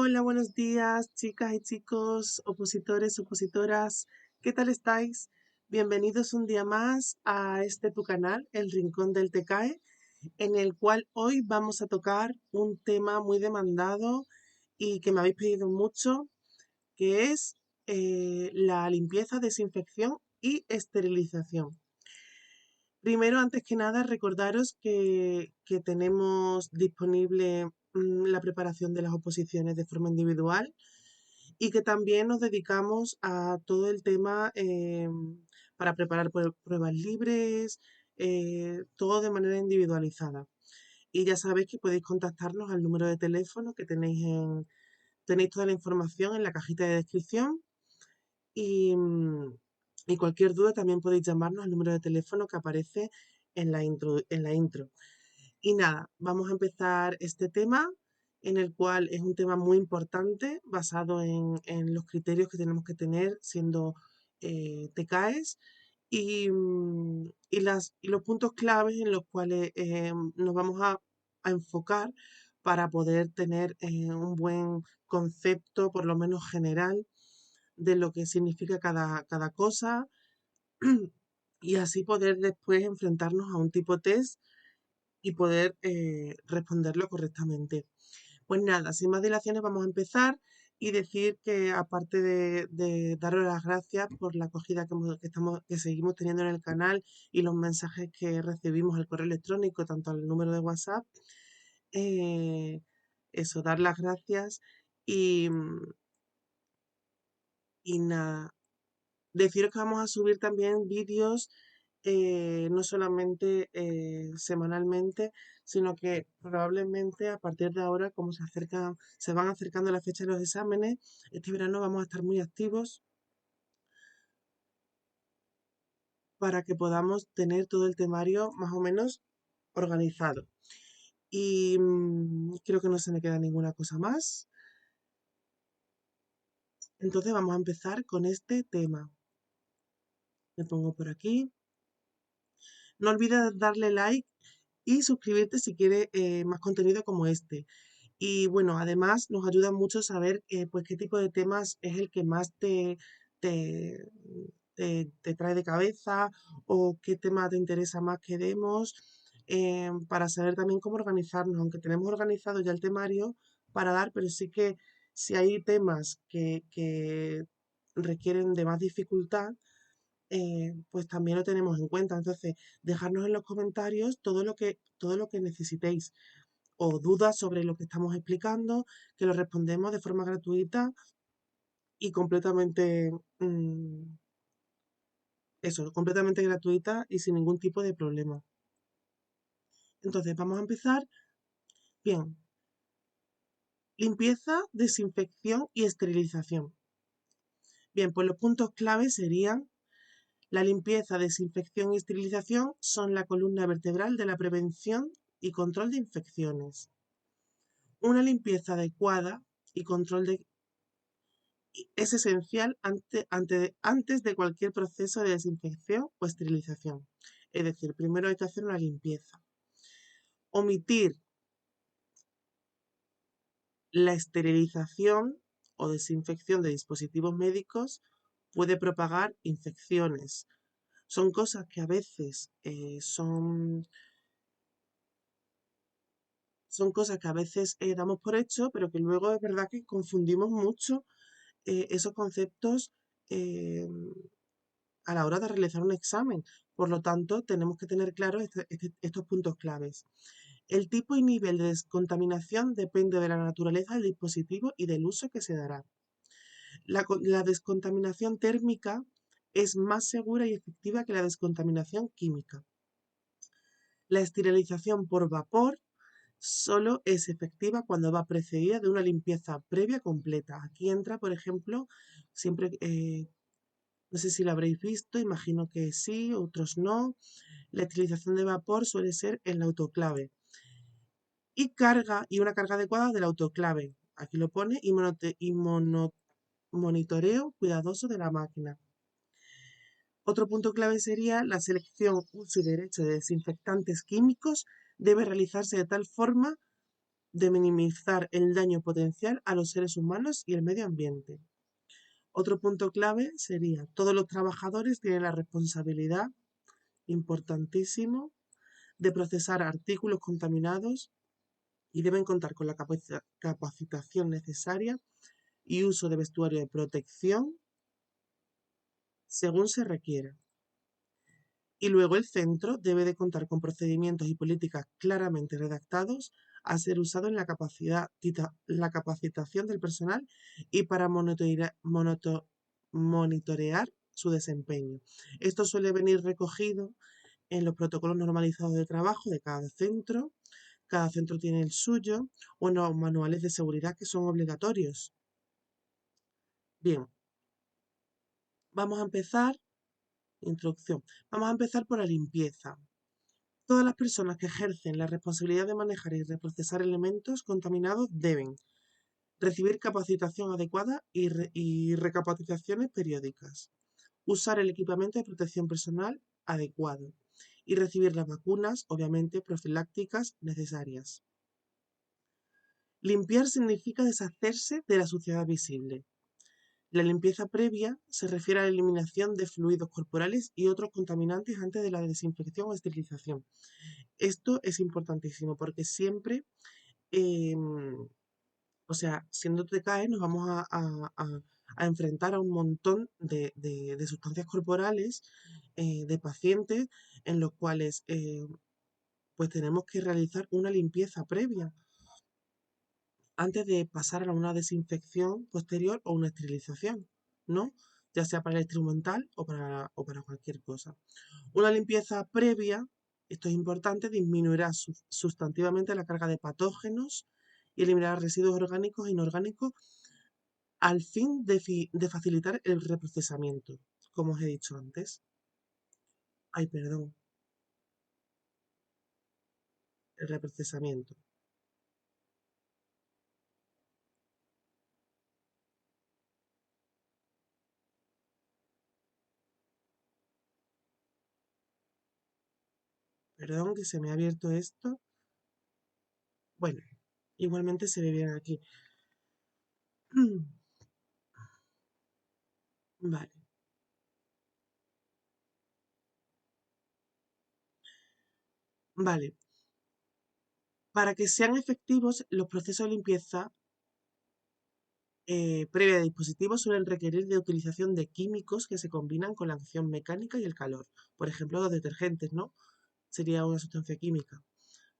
Hola, buenos días, chicas y chicos, opositores, opositoras. ¿Qué tal estáis? Bienvenidos un día más a este tu canal, El Rincón del TECAE, en el cual hoy vamos a tocar un tema muy demandado y que me habéis pedido mucho, que es la limpieza, desinfección y esterilización. Primero, antes que nada, recordaros que tenemos disponible la preparación de las oposiciones de forma individual y que también nos dedicamos a todo el tema para preparar pruebas libres, todo de manera individualizada. Y ya sabéis que podéis contactarnos al número de teléfono que tenéis toda la información en la cajita de descripción y cualquier duda también podéis llamarnos al número de teléfono que aparece en la intro. Y nada, vamos a empezar este tema, en el cual es un tema muy importante, basado en los criterios que tenemos que tener siendo TKEs y los puntos claves en los cuales nos vamos a enfocar para poder tener un buen concepto, por lo menos general, de lo que significa cada cosa y así poder después enfrentarnos a un tipo test y poder responderlo correctamente. Pues nada, sin más dilaciones vamos a empezar y decir que aparte de daros las gracias por la acogida que seguimos teniendo en el canal y los mensajes que recibimos al correo electrónico, tanto al número de WhatsApp, eh, eso, dar las gracias y, y nada, deciros que vamos a subir también vídeos no solamente semanalmente, sino que probablemente a partir de ahora, como se van acercando la fecha de los exámenes, este verano vamos a estar muy activos para que podamos tener todo el temario más o menos organizado. Y creo que no se me queda ninguna cosa más. Entonces vamos a empezar con este tema. Me pongo por aquí. No olvides darle like y suscribirte si quieres más contenido como este. Y bueno, además nos ayuda mucho saber pues qué tipo de temas es el que más te, te trae de cabeza o qué tema te interesa más que demos, para saber también cómo organizarnos, aunque tenemos organizado ya el temario para dar, pero sí que si hay temas que requieren de más dificultad, pues también lo tenemos en cuenta. Entonces, dejarnos en los comentarios todo lo que necesitéis o dudas sobre lo que estamos explicando, que lo respondemos de forma gratuita y completamente, eso, completamente gratuita y sin ningún tipo de problema. Entonces, vamos a empezar. Bien, limpieza, desinfección y esterilización. Bien, pues los puntos clave serían: la limpieza, desinfección y esterilización son la columna vertebral de la prevención y control de infecciones. Una limpieza adecuada y control es esencial antes de cualquier proceso de desinfección o esterilización. Es decir, primero hay que hacer una limpieza. Omitir la esterilización o desinfección de dispositivos médicos puede propagar infecciones. Son cosas que a veces son cosas que a veces damos por hecho, pero que luego es verdad que confundimos mucho esos conceptos eh, a la hora de realizar un examen. Por lo tanto, tenemos que tener claros estos puntos claves. El tipo y nivel de descontaminación depende de la naturaleza del dispositivo y del uso que se dará. La descontaminación térmica es más segura y efectiva que la descontaminación química. La esterilización por vapor solo es efectiva cuando va precedida de una limpieza previa completa. Aquí entra, por ejemplo, siempre, no sé si lo habréis visto, imagino que sí, otros no. La utilización de vapor suele ser en la autoclave. Y una carga adecuada del autoclave. Aquí lo pone monitoreo cuidadoso de la máquina. Otro punto clave sería: la selección, uso y derecho de desinfectantes químicos debe realizarse de tal forma de minimizar el daño potencial a los seres humanos y el medio ambiente. Otro punto clave sería, todos los trabajadores tienen la responsabilidad, importantísimo, de procesar artículos contaminados y deben contar con la capacitación necesaria y uso de vestuario de protección según se requiera. Y luego el centro debe de contar con procedimientos y políticas claramente redactados a ser usado en la capacitación del personal y para monitorear su desempeño. Esto suele venir recogido en los protocolos normalizados de trabajo de cada centro. Cada centro tiene el suyo, o unos manuales de seguridad que son obligatorios. Bien, vamos a empezar. Introducción. Vamos a empezar por la limpieza. Todas las personas que ejercen la responsabilidad de manejar y reprocesar elementos contaminados deben recibir capacitación adecuada y recapacitaciones periódicas, usar el equipamiento de protección personal adecuado y recibir las vacunas, obviamente profilácticas, necesarias. Limpiar significa deshacerse de la suciedad visible. La limpieza previa se refiere a la eliminación de fluidos corporales y otros contaminantes antes de la desinfección o esterilización. Esto es importantísimo porque siempre, o sea, siendo TCAE nos vamos a enfrentar a un montón de sustancias corporales de pacientes en los cuales pues tenemos que realizar una limpieza previa antes de pasar a una desinfección posterior o una esterilización, ¿no? Ya sea para el instrumental o para cualquier cosa. Una limpieza previa, esto es importante, disminuirá sustantivamente la carga de patógenos y eliminará residuos orgánicos e inorgánicos al fin de facilitar el reprocesamiento, como os he dicho antes. Ay, perdón, el reprocesamiento. Perdón que se me ha abierto esto. Bueno, igualmente se ve bien aquí. Vale, vale. Para que sean efectivos, los procesos de limpieza previa de dispositivos suelen requerir de utilización de químicos que se combinan con la acción mecánica y el calor. Por ejemplo, los detergentes, ¿no? Sería una sustancia química.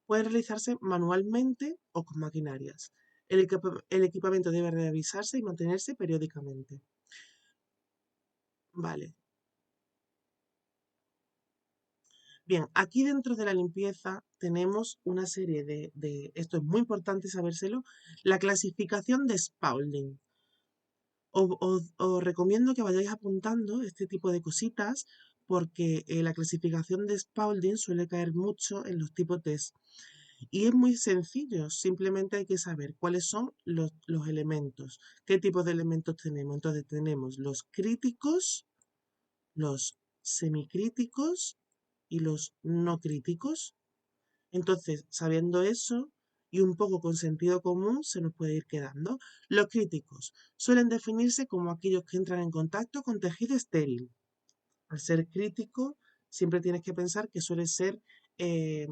Pueden realizarse manualmente o con maquinarias. El equipamiento debe revisarse y mantenerse periódicamente. Vale. Bien, aquí dentro de la limpieza tenemos una serie esto es muy importante sabérselo, la clasificación de Spaulding. Os recomiendo que vayáis apuntando este tipo de cositas porque la clasificación de Spaulding suele caer mucho en los tipos test. Y es muy sencillo, simplemente hay que saber cuáles son los elementos, qué tipos de elementos tenemos. Entonces tenemos los críticos, los semicríticos y los no críticos. Entonces, sabiendo eso y un poco con sentido común, se nos puede ir quedando. Los críticos suelen definirse como aquellos que entran en contacto con tejido estéril. Al ser crítico, siempre tienes que pensar que suele ser eh,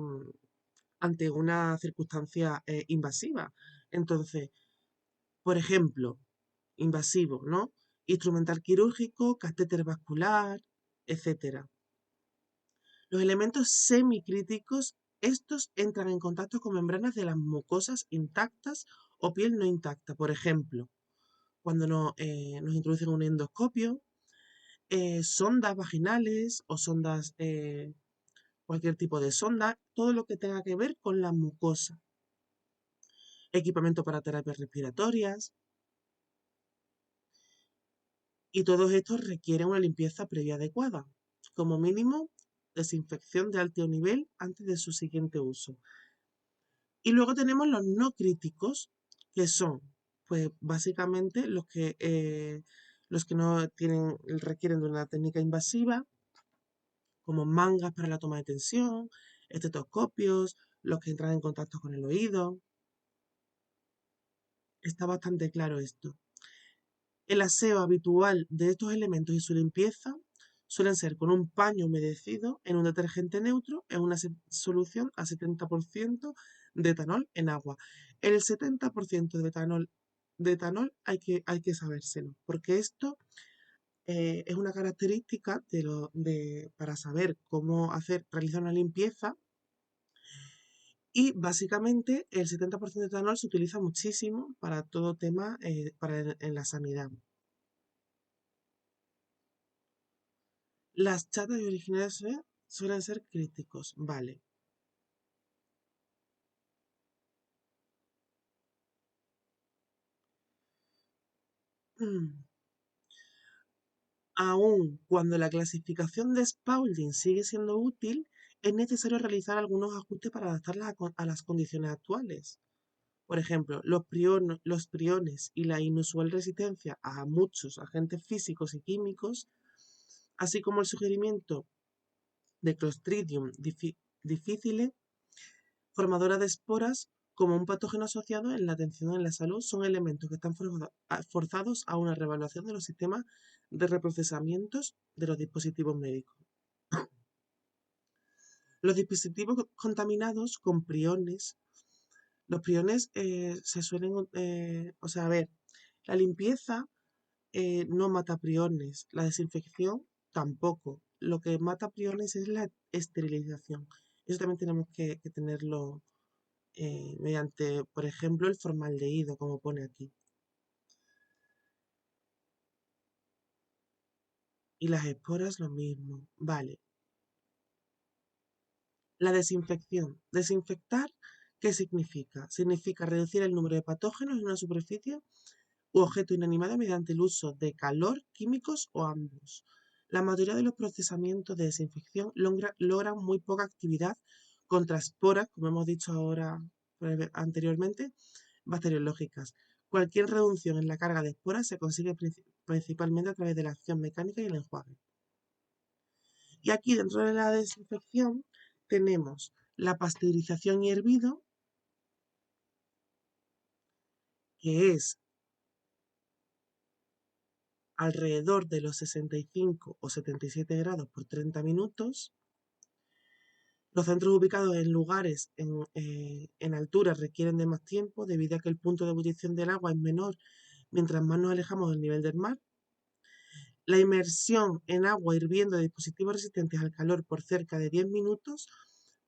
ante una circunstancia invasiva. Entonces, por ejemplo, invasivo, ¿no? Instrumental quirúrgico, catéter vascular, etcétera. Los elementos semicríticos, estos entran en contacto con membranas de las mucosas intactas o piel no intacta. Por ejemplo, cuando nos introducen un endoscopio, sondas vaginales o sondas, cualquier tipo de sonda, todo lo que tenga que ver con la mucosa. Equipamiento para terapias respiratorias. Y todos estos requieren una limpieza previa adecuada. Como mínimo, desinfección de alto nivel antes de su siguiente uso. Y luego tenemos los no críticos, que son, pues básicamente los que no requieren de una técnica invasiva, como mangas para la toma de tensión, estetoscopios, los que entran en contacto con el oído. está bastante claro esto. El aseo habitual de estos elementos y su limpieza suelen ser con un paño humedecido en un detergente neutro en una solución a 70% de etanol en agua. El 70% de etanol hay que sabérselo, porque esto es una característica para saber cómo realizar una limpieza y básicamente el 70% de etanol se utiliza muchísimo para todo tema en la sanidad. Las chatas y originales suelen ser críticos, vale. Aún cuando la clasificación de Spaulding sigue siendo útil, es necesario realizar algunos ajustes para adaptarlas a las condiciones actuales. Por ejemplo, los priones y la inusual resistencia a muchos agentes físicos y químicos, así como el sugerimiento de Clostridium difficile, formadora de esporas, como un patógeno asociado en la atención en la salud, son elementos que están forzados a una reevaluación de los sistemas de reprocesamientos de los dispositivos médicos. Los dispositivos contaminados con priones, los priones se suelen, o sea, a ver, la limpieza no mata priones, la desinfección tampoco. Lo que mata priones es la esterilización. Eso también tenemos que tenerlo mediante, por ejemplo, el formaldehído, como pone aquí. Y las esporas lo mismo. Vale. La desinfección. Desinfectar, ¿qué significa? Significa reducir el número de patógenos en una superficie u objeto inanimado mediante el uso de calor, químicos o ambos. La mayoría de los procesamientos de desinfección logran muy poca actividad contra esporas, como hemos dicho ahora anteriormente, bacteriológicas. Cualquier reducción en la carga de esporas se consigue principalmente a través de la acción mecánica y el enjuague. Y aquí dentro de la desinfección tenemos la pasteurización y hervido, que es alrededor de los 65 o 77 grados por 30 minutos. Los centros ubicados en lugares en altura requieren de más tiempo debido a que el punto de ebullición del agua es menor mientras más nos alejamos del nivel del mar. La inmersión en agua hirviendo de dispositivos resistentes al calor por cerca de 10 minutos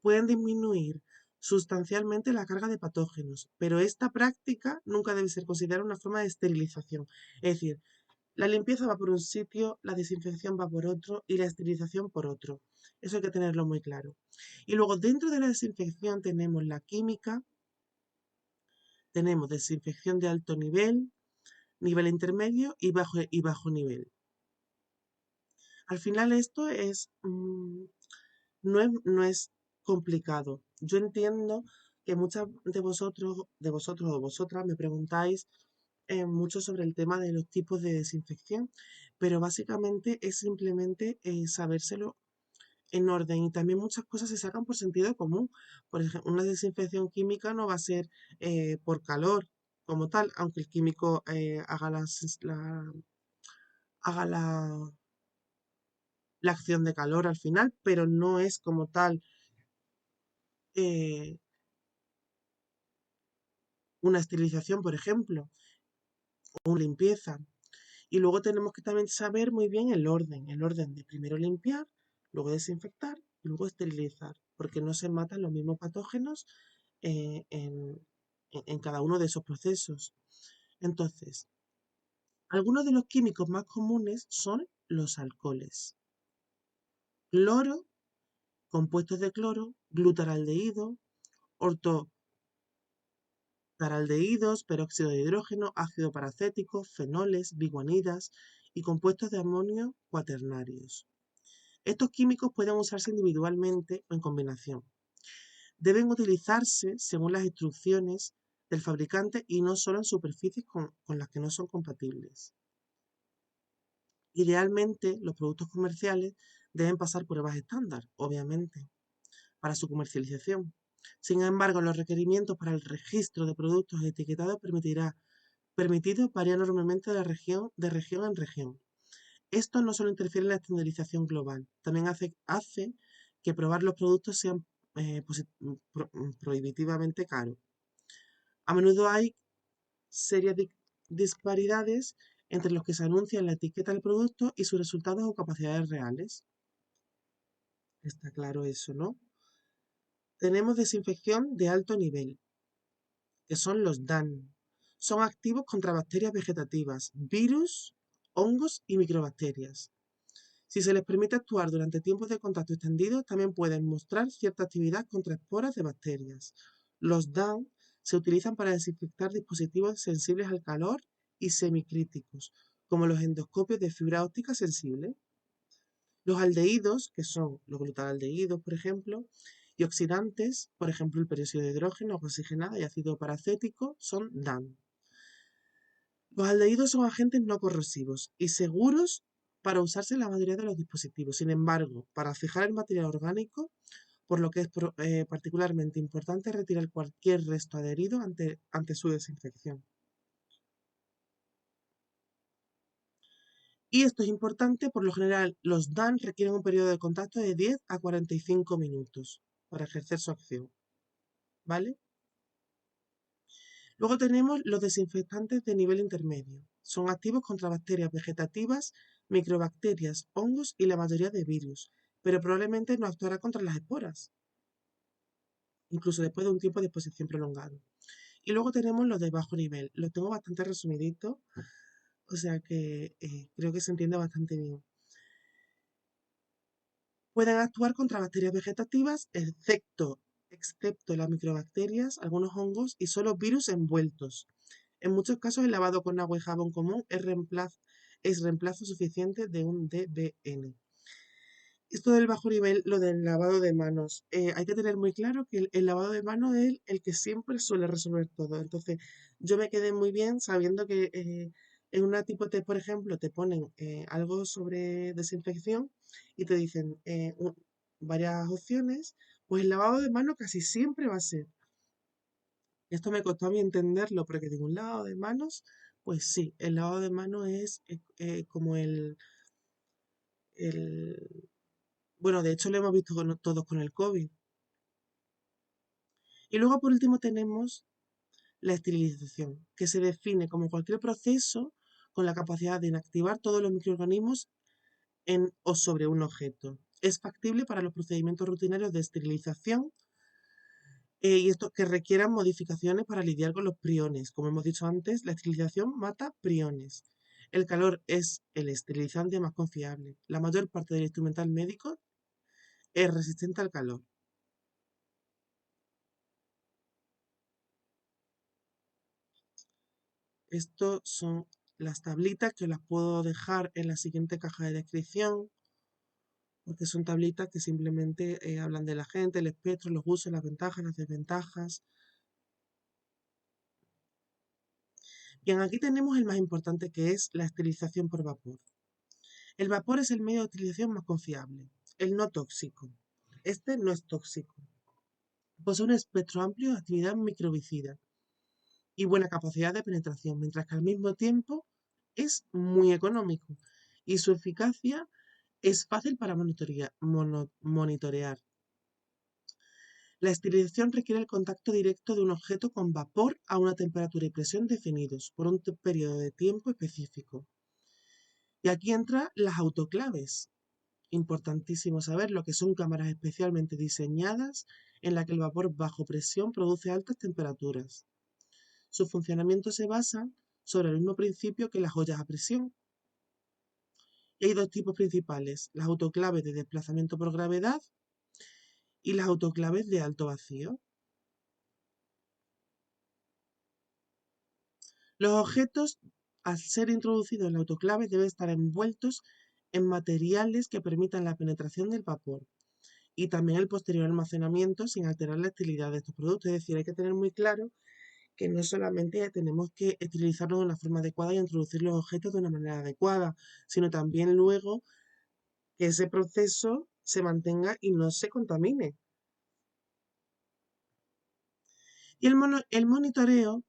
pueden disminuir sustancialmente la carga de patógenos, pero esta práctica nunca debe ser considerada una forma de esterilización. Es decir, la limpieza va por un sitio, la desinfección va por otro y la esterilización por otro. Eso hay que tenerlo muy claro. Y luego dentro de la desinfección tenemos la química, tenemos desinfección de alto nivel, nivel intermedio y bajo nivel. Al final esto no es complicado. Yo entiendo que muchas de vosotros o vosotras me preguntáis mucho sobre el tema de los tipos de desinfección, pero básicamente es simplemente sabérselo en orden y también muchas cosas se sacan por sentido común. Por ejemplo, una desinfección química no va a ser por calor como tal, aunque el químico haga la acción de calor al final, pero no es como tal eh, una esterilización, por ejemplo, o una limpieza. Y luego tenemos que también saber muy bien el orden de primero limpiar, luego desinfectar, luego esterilizar, porque no se matan los mismos patógenos en cada uno de esos procesos. Entonces, algunos de los químicos más comunes son los alcoholes. Cloro, compuestos de cloro, glutaraldehído, ortotaraldehídos, peróxido de hidrógeno, ácido paracético, fenoles, biguanidas y compuestos de amonio cuaternarios. Estos químicos pueden usarse individualmente o en combinación. Deben utilizarse según las instrucciones del fabricante y no solo en superficies con las que no son compatibles. Idealmente, los productos comerciales deben pasar pruebas estándar, obviamente, para su comercialización. Sin embargo, los requerimientos para el registro de productos etiquetados permitirá permitido varía enormemente de región en región. Esto no solo interfiere en la estandarización global, también hace que probar los productos sean prohibitivamente caros. A menudo hay serias disparidades entre los que se anuncia en la etiqueta del producto y sus resultados o capacidades reales. Está claro eso, ¿no? Tenemos desinfección de alto nivel, que son los DAN. Son activos contra bacterias vegetativas, virus, hongos y microbacterias. Si se les permite actuar durante tiempos de contacto extendido, también pueden mostrar cierta actividad contra esporas de bacterias. Los DAN se utilizan para desinfectar dispositivos sensibles al calor y semicríticos, como los endoscopios de fibra óptica sensible. Los aldehídos, que son los glutaraldehídos, por ejemplo, y oxidantes, por ejemplo, el peróxido de hidrógeno, agua oxigenada y ácido paracético, son DAN. Los aldehídos son agentes no corrosivos y seguros para usarse en la mayoría de los dispositivos. Sin embargo, para fijar el material orgánico, por lo que es particularmente importante retirar cualquier resto adherido ante su desinfección. Y esto es importante, por lo general, los DAN requieren un periodo de contacto de 10 a 45 minutos para ejercer su acción, ¿vale? Luego tenemos los desinfectantes de nivel intermedio. Son activos contra bacterias vegetativas, microbacterias, hongos y la mayoría de virus, pero probablemente no actuará contra las esporas, incluso después de un tiempo de exposición prolongado. Y luego tenemos los de bajo nivel. Los tengo bastante resumiditos, o sea que creo que se entiende bastante bien. Pueden actuar contra bacterias vegetativas, excepto las microbacterias, algunos hongos y solo virus envueltos. En muchos casos el lavado con agua y jabón común es reemplazo suficiente de un DBN. Esto del bajo nivel, lo del lavado de manos, hay que tener muy claro que el lavado de manos es el que siempre suele resolver todo. Entonces, yo me quedé muy bien sabiendo que en una tipo test, por ejemplo, te ponen algo sobre desinfección y te dicen varias opciones, pues el lavado de manos casi siempre va a ser. Esto me costó a mí entenderlo, porque digo, un lavado de manos, pues sí, el lavado de manos es como el... Bueno, de hecho lo hemos visto todos con el COVID. Y luego por último tenemos la esterilización, que se define como cualquier proceso con la capacidad de inactivar todos los microorganismos en o sobre un objeto. Es factible para los procedimientos rutinarios de esterilización y esto que requieran modificaciones para lidiar con los priones. Como hemos dicho antes, la esterilización mata priones. El calor es el esterilizante más confiable. La mayor parte del instrumental médico es resistente al calor. Estos son las tablitas que las puedo dejar en la siguiente caja de descripción, porque son tablitas que simplemente hablan de la gente, el espectro, los usos, las ventajas, las desventajas. Bien, aquí tenemos el más importante, que es la esterilización por vapor. El vapor es el medio de utilización más confiable, el no tóxico. Este no es tóxico. Posee un espectro amplio de actividad microbicida y buena capacidad de penetración, mientras que al mismo tiempo es muy económico y su eficacia es fácil para monitorear. La esterilización requiere el contacto directo de un objeto con vapor a una temperatura y presión definidos por un periodo de tiempo específico. Y aquí entran las autoclaves. Importantísimo saber lo que son cámaras especialmente diseñadas en las que el vapor bajo presión produce altas temperaturas. Su funcionamiento se basa sobre el mismo principio que las ollas a presión. Y hay dos tipos principales, las autoclaves de desplazamiento por gravedad y las autoclaves de alto vacío. Los objetos, al ser introducidos en la autoclave, deben estar envueltos en materiales que permitan la penetración del vapor y también el posterior almacenamiento sin alterar la esterilidad de estos productos. Es decir, hay que tener muy claro que no solamente tenemos que esterilizarlo de una forma adecuada y introducir los objetos de una manera adecuada, sino también luego que ese proceso se mantenga y no se contamine. Y el monitoreo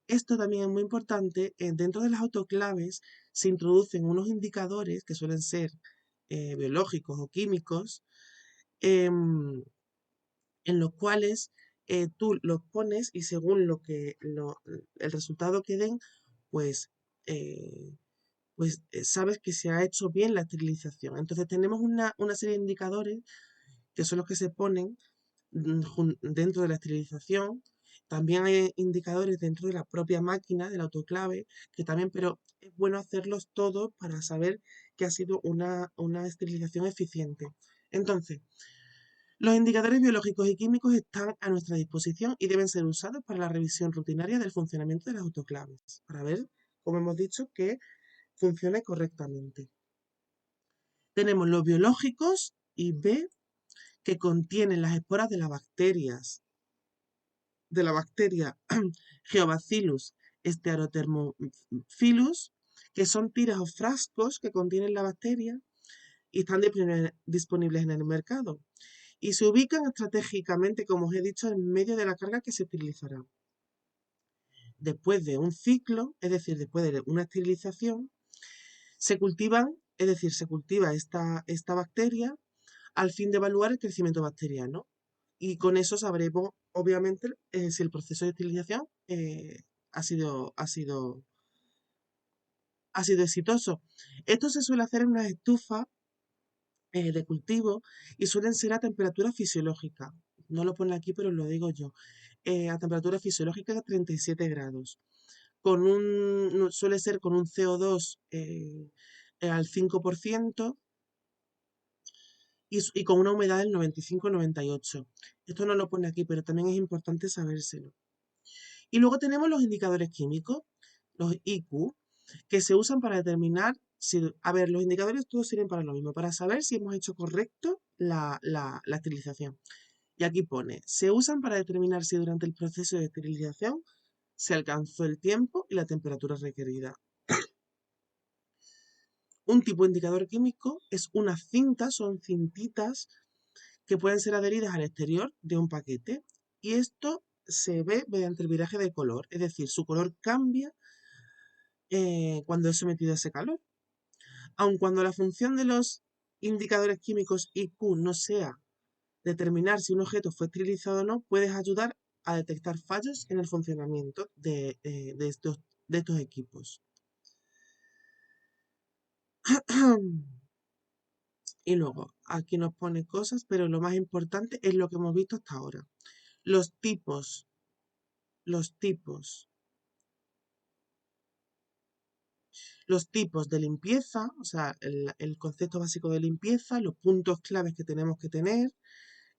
Esto también es muy importante. Dentro de las autoclaves se introducen unos indicadores que suelen ser biológicos o químicos, em, en los cuales tú los pones y según el resultado que den, pues, eh, sabes que se ha hecho bien la esterilización. Entonces tenemos una serie de indicadores que son los que se ponen dentro de la esterilización. También hay indicadores dentro de la propia máquina del autoclave, que también, pero es bueno hacerlos todos para saber que ha sido una esterilización eficiente. Entonces, los indicadores biológicos y químicos están a nuestra disposición y deben ser usados para la revisión rutinaria del funcionamiento de las autoclaves, para ver, como hemos dicho, que funcione correctamente. Tenemos los biológicos y B, que contienen las esporas de la bacteria Geobacillus stearothermophilus, que son tiras o frascos que contienen la bacteria y están disponibles en el mercado. Y se ubican estratégicamente, como os he dicho, en medio de la carga que se utilizará. Después de un ciclo, es decir, después de una esterilización, se cultivan, es decir, se cultiva esta bacteria al fin de evaluar el crecimiento bacteriano. Y con eso sabremos, obviamente, si el proceso de esterilización ha sido, ha sido, ha sido exitoso. Esto se suele hacer en unas estufas de cultivo y suelen ser a temperatura fisiológica. No lo pone aquí, pero lo digo yo. A temperatura fisiológica de 37 grados. Suele ser con un CO2 al 5% y con una humedad del 95-98. Esto no lo pone aquí, pero también es importante sabérselo. Y luego tenemos los indicadores químicos, los IQ, que se usan para determinar si, a ver, los indicadores todos sirven para lo mismo, para saber si hemos hecho correcto la esterilización. Y aquí pone, se usan para determinar si durante el proceso de esterilización se alcanzó el tiempo y la temperatura requerida. Un tipo de indicador químico es una cinta, son cintitas que pueden ser adheridas al exterior de un paquete y esto se ve mediante el viraje de color, es decir, su color cambia cuando es sometido a ese calor. Aun cuando la función de los indicadores químicos IQ no sea determinar si un objeto fue esterilizado o no, puedes ayudar a detectar fallos en el funcionamiento de estos equipos. Y luego, aquí nos pone cosas, pero lo más importante es lo que hemos visto hasta ahora. Los tipos, los tipos, los tipos de limpieza, o sea, el concepto básico de limpieza, los puntos claves que tenemos que tener,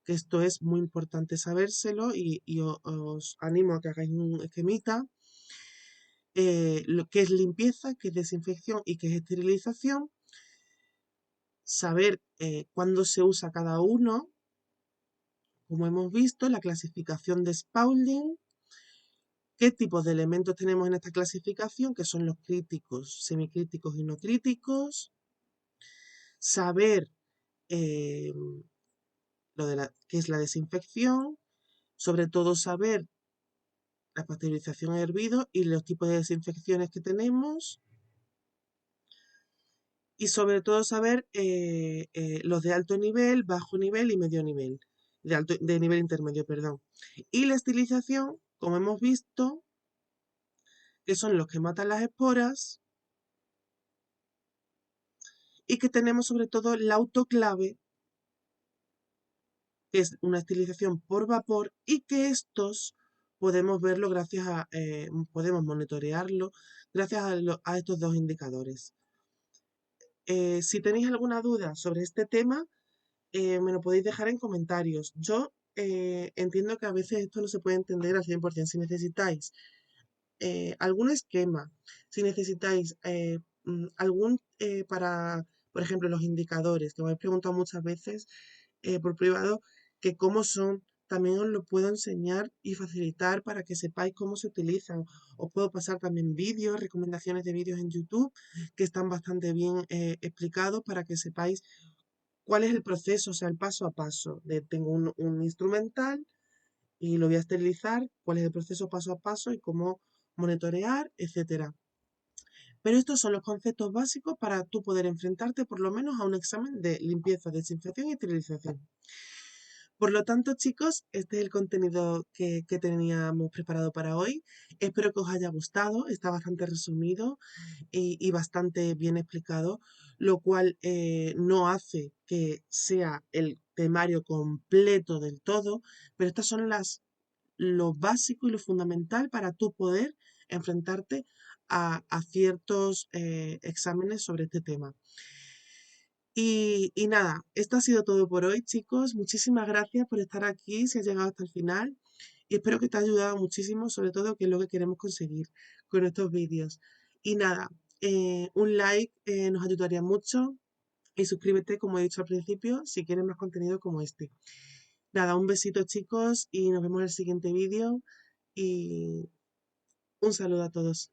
que esto es muy importante sabérselo y os animo a que hagáis un esquemita. Lo que es limpieza, que es desinfección y que es esterilización, saber cuándo se usa cada uno, como hemos visto, la clasificación de Spaulding, qué tipos de elementos tenemos en esta clasificación, que son los críticos, semicríticos y no críticos, saber eh, qué es la desinfección, sobre todo saber la pasteurización a hervido y los tipos de desinfecciones que tenemos, y sobre todo saber los de alto nivel, bajo nivel y medio nivel, de nivel intermedio, perdón. Y la estilización, como hemos visto, que son los que matan las esporas, y que tenemos sobre todo la autoclave, que es una estilización por vapor, y que estos podemos verlo podemos monitorearlo gracias a estos dos indicadores. Si tenéis alguna duda sobre este tema, me lo podéis dejar en comentarios. Yo entiendo que a veces esto no se puede entender al 100%. Si necesitáis algún esquema, si necesitáis algún para, por ejemplo, los indicadores, que me habéis preguntado muchas veces por privado, que cómo son, también os lo puedo enseñar y facilitar para que sepáis cómo se utilizan. Os puedo pasar también vídeos, recomendaciones de vídeos en YouTube que están bastante bien explicados para que sepáis cuál es el proceso, o sea, el paso a paso. Tengo un instrumental y lo voy a esterilizar, cuál es el proceso paso a paso y cómo monitorear, etcétera. Pero estos son los conceptos básicos para tú poder enfrentarte por lo menos a un examen de limpieza, desinfección y esterilización. Por lo tanto, chicos, este es el contenido que teníamos preparado para hoy. Espero que os haya gustado. Está bastante resumido y bastante bien explicado, lo cual no hace que sea el temario completo del todo, pero estas son lo básico y lo fundamental para tú poder enfrentarte a ciertos exámenes sobre este tema. Y nada, esto ha sido todo por hoy, chicos. Muchísimas gracias por estar aquí, si has llegado hasta el final. Y espero que te haya ayudado muchísimo, sobre todo que es lo que queremos conseguir con estos vídeos. Y nada, un like nos ayudaría mucho. Y suscríbete, como he dicho al principio, si quieres más contenido como este. Nada, un besito, chicos, y nos vemos en el siguiente vídeo. Y un saludo a todos.